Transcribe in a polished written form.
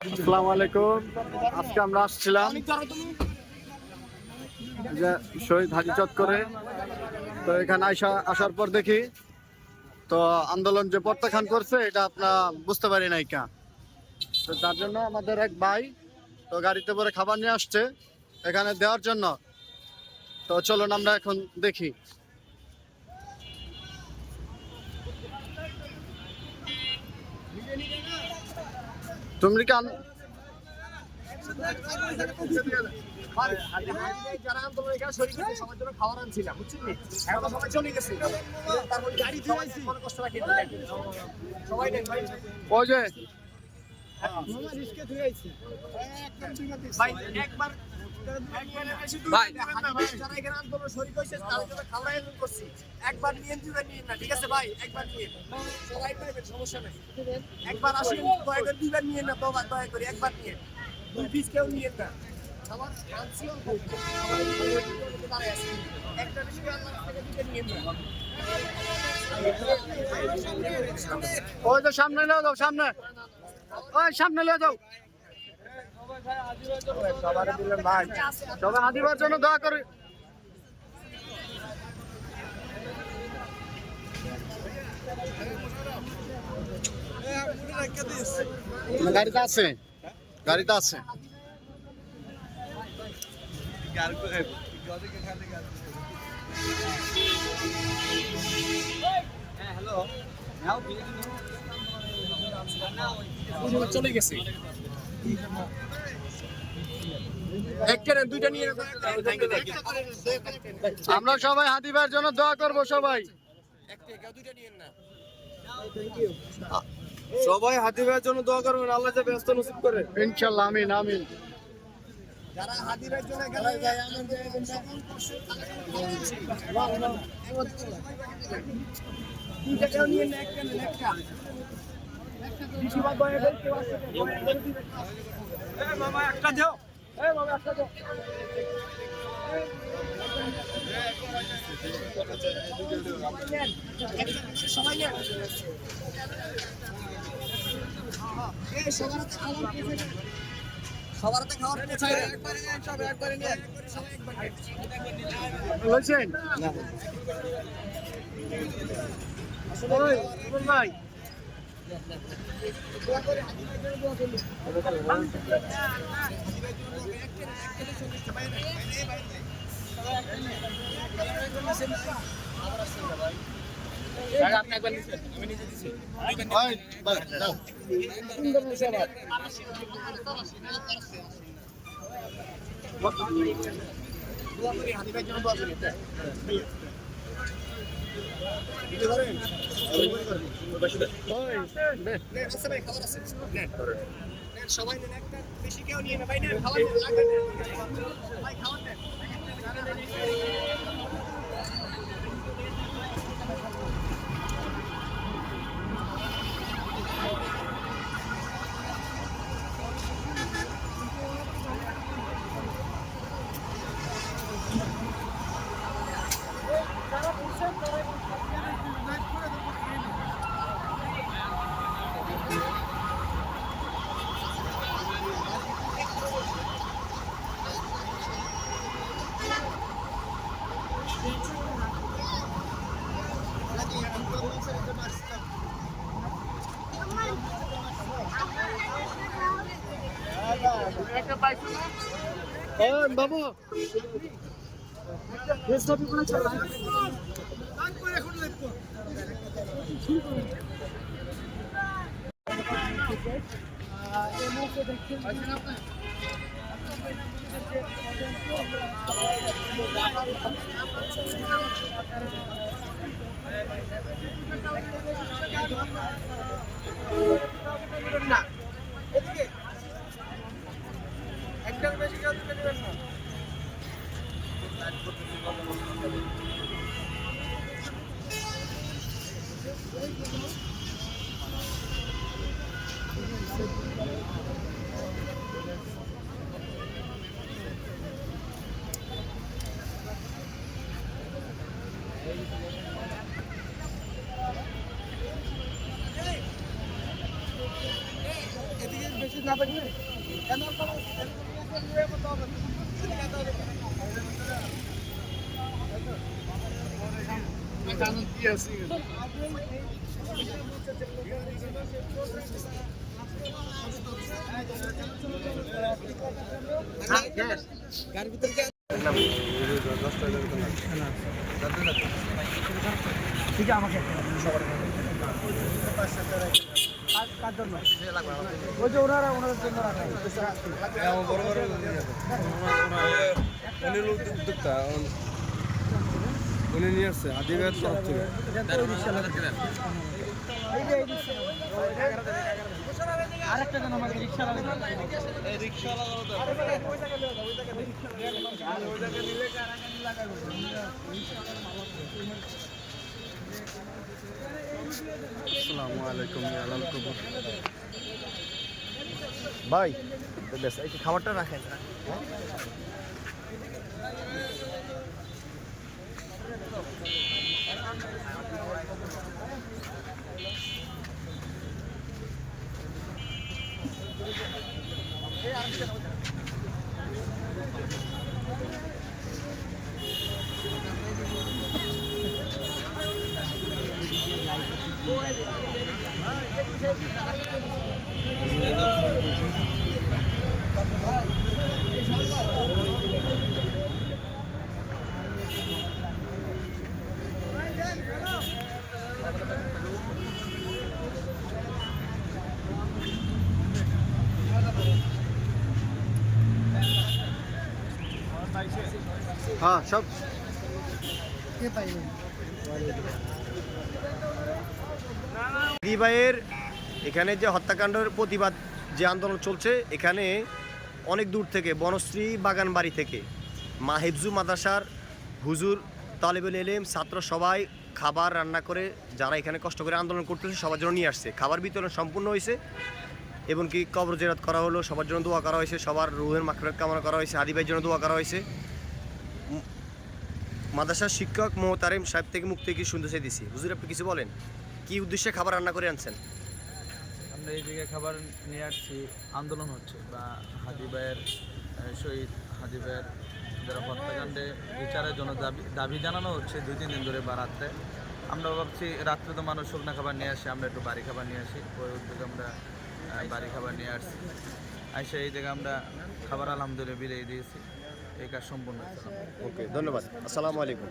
আসসালামু আলাইকুম। আজকে আমরা আসছিলাম যে শহীদ হাজি চত্বরে। তো এখানে আসার পর দেখি তো আন্দোলন যে প্রত্যাখ্যান করছে এটা আপনার বুঝতে পারি নাই কা। তো তার জন্য আমাদের এক ভাই তো গাড়িতে করে খাবার নিয়ে আসছে এখানে দেওয়ার জন্য। তো চলুন আমরা এখন দেখি। তুমি কেন যারা আন্দোলন এখানে শরীর সবার জন্য খাবার আনছিলাম বুঝছেন এখন তো সবাই চলে গেছে তারপর গাড়ি দিয়ে কোনো কষ্ট রাখি সবাই নেন ভাই ওই যে ভাই একবার যারা এখানে আন্দোলন শরীর হয়েছে তাদের জন্য খাবার আয়োজন করছি একবার নিয়ে নিয়ে না ঠিক আছে ভাই একবার নিয়ে সবাই পাইবেন সমস্যা নেই একবার আসেন দয়া করে দুইবার নিয়ে না দয়া করে একবার নিয়ে দুই পিস কেউ নিয়ে না আমার আনসিওর সবাই আছে একটা বেশি আল্লাহ থেকে দুইটা নিয়ে না ওই তো সামনে নিয়ে যাও, সামনে ওই সামনে নিয়ে যাও। সবার দিলেন ভাই সবাই হাদিবার জন্য দোয়া করে। গাড়িতে আছে, গাড়িতে আছে। চলে গেছে একটা না দুইটা নিয়ে আমরা সবাই হাদিবার জন্য দোয়া করব সবাই। একটা দুইটা নিয়ে না সবাই হাতি ভাইয়ের জন্য দোয়া করবেন, আল্লাহ যা ব্যস্ত নসিব করে। ইনশাআল্লাহ, আমিন আমিন। যারা হাদিরের জন্য গেলে আমাদের সকল কষ্ট দুইটা কেউ নিয়ে না একটা না একটা বেশি বাদ বয়ে বলতে পারছে মামা একটা দাও। মামা একটা দাও সবাই নেন সবার হাতে খাওয়ার একবারে নেন সব একবারে নেন সবাই একবার বলছেন ওই সুমন ভাই আপনি একবার নিচ্ছেন আমি নিজে দিচ্ছি ওই ভাই দাও। দোয়া করি হাদিবের জন্য দোয়া করি সবাই নেন একটা বেশি কেউ নিয়ে না ভাই নেন খাবার লাগবে ভাই খাবার নেন ওই বাবু না এদিকে একটার বেশি কেউ দিতে দেবেন না উনি উদ্যোক্তা উনি নিয়ে আসছে আদিবের তরফ থেকে। আসসালামু আলাইকুম ইয়া আলাল কবুর। ভাই বেশ এই খাবারটা রাখেন। হ্যাঁ সব দি ভাইয়ের এখানে যে হত্যাকাণ্ডের প্রতিবাদ যে আন্দোলন চলছে, এখানে অনেক দূর থেকে বনশ্রী বাগানবাড়ি থেকে হেফজু মাদ্রাসার হুজুর, তালেবুল এলেম, ছাত্র সবাই খাবার রান্না করে যারা এখানে কষ্ট করে আন্দোলন করতেছে সবার জন্য নিয়ে আসছে। খাবার বিতরণ সম্পূর্ণ হয়েছে, এমনকি কবর জিয়ারত করা হলো, সবার জন্য দোয়া করা হয়েছে, সবার রুহের মাগফিরাত কামনা করা হয়েছে, হাদি ভাইয়ের জন্য দোয়া করা হয়েছে। মাদ্রাসার শিক্ষক মোহতারিম সাহেব থেকে মুখ থেকে শুনতে চাইতেছি, হুজুর আপনি কিছু বলেন, কি উদ্দেশ্যে খাবার রান্না করে আনছেন? আমরা এই জায়গায় খাবার নিয়ে আসছি, আন্দোলন হচ্ছে বা হাদি ভাইয়ের শহীদ হাদি ভাইয়ের যারা হত্যাকাণ্ডে বিচারের জন্য দাবি জানানো হচ্ছে 2-3 দিন ধরে বা রাত্রে। আমরা ভাবছি রাত্রে তো মানুষ শুকনা খাবার নিয়ে আসে, আমরা একটু বাড়ি খাবার নিয়ে আসি, ওই উদ্যোগে আমরা বাড়ি খাবার নিয়ে আসছি। আসে এই জায়গায় আমরা খাবার আলহামদুলিল্লাহ বিলিয়ে দিয়েছি, এই কাজ সম্পূর্ণ হয়েছে। ওকে, ধন্যবাদ। আসসালামু আলাইকুম।